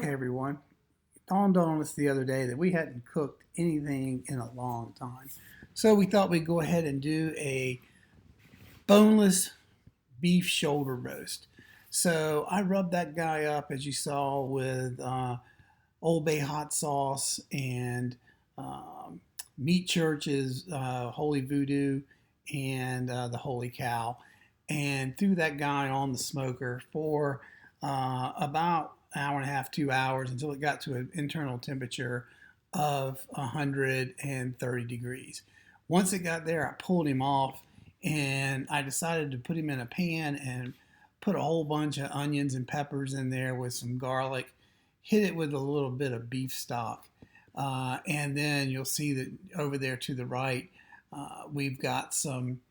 Okay, everyone. It dawned on us the other day that we hadn't cooked anything in a long time. So we thought we'd go ahead and do a boneless beef shoulder roast. So I rubbed that guy up, as you saw, with Old Bay hot sauce and Meat Church's Holy VooDoo and the Holy Cow, and threw that guy on the smoker for about an hour and a half, 2 hours, until it got to an internal temperature of 130 degrees. Once it got there, I pulled him off and I decided to put him in a pan and put a whole bunch of onions and peppers in there with some garlic, hit it with a little bit of beef stock. And then you'll see that over there to the right, we've got some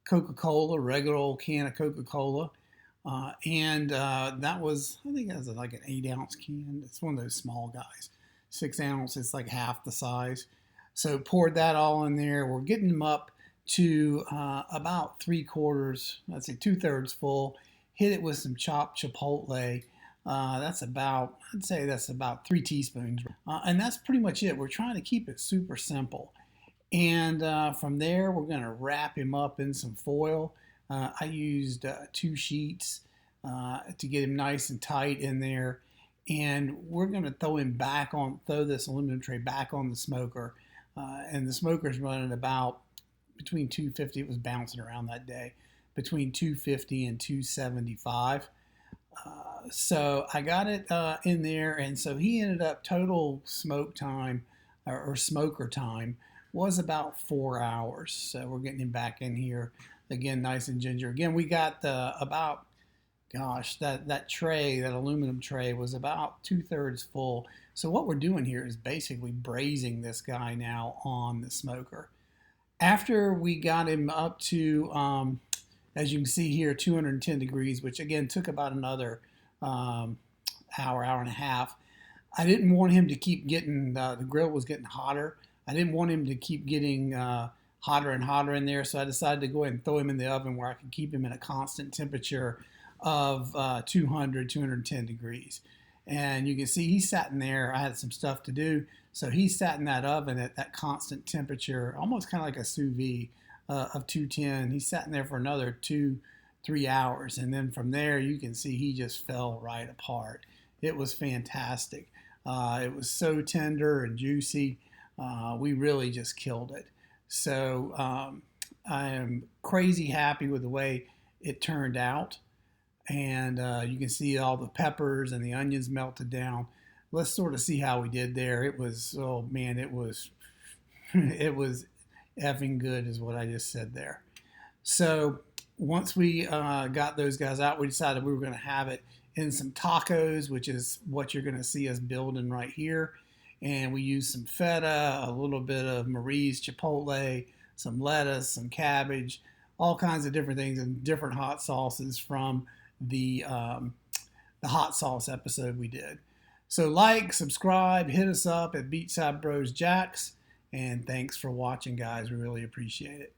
Coca-Cola, regular old can of Coca-Cola. And that was, I think that was like an 8-ounce can. It's one of those small guys. 6 ounce, it's like half the size. So poured that all in there. We're getting them up to about 3/4, let's say 2/3 full. Hit it with some chopped chipotle. That's about, I'd say that's about 3 teaspoons. And that's pretty much it. We're trying to keep it super simple. And from there, we're going to wrap him up in some foil. I used 2 sheets to get him nice and tight in there. And we're going to throw this aluminum tray back on the smoker. And the smoker's running about between 250, it was bouncing around that day, between 250 and 275. So I got it in there, and so he ended up total smoke time or smoker time was about 4 hours. So we're getting him back in here again, nice and ginger. Again, we got about, gosh, that tray, that aluminum tray, was about 2/3 full. So what we're doing here is basically braising this guy now on the smoker. After we got him up to, as you can see here, 210 degrees, which again took about another hour and a half. I didn't want him to keep getting, the grill was getting hotter. I didn't want him to keep getting hotter and hotter in there, so I decided to go ahead and throw him in the oven where I could keep him in a constant temperature of 210 degrees. And you can see he sat in there. I had some stuff to do, so he sat in that oven at that constant temperature, almost kind of like a sous vide of 210. He sat in there for another 2-3 hours, and then from there you can see he just fell right apart. It was fantastic. It was so tender and juicy. We really just killed it. So I am crazy happy with the way it turned out. And you can see all the peppers and the onions melted down. Let's sort of see how we did there. It was, oh man, it was effing good is what I just said there. So once we got those guys out, we decided we were going to have it in some tacos, which is what you're going to see us building right here. And we used some feta, a little bit of Marie's chipotle, some lettuce, some cabbage, all kinds of different things, and different hot sauces from the hot sauce episode we did. So like, subscribe, hit us up at Beachside Bros Jacks, and thanks for watching, guys. We really appreciate it.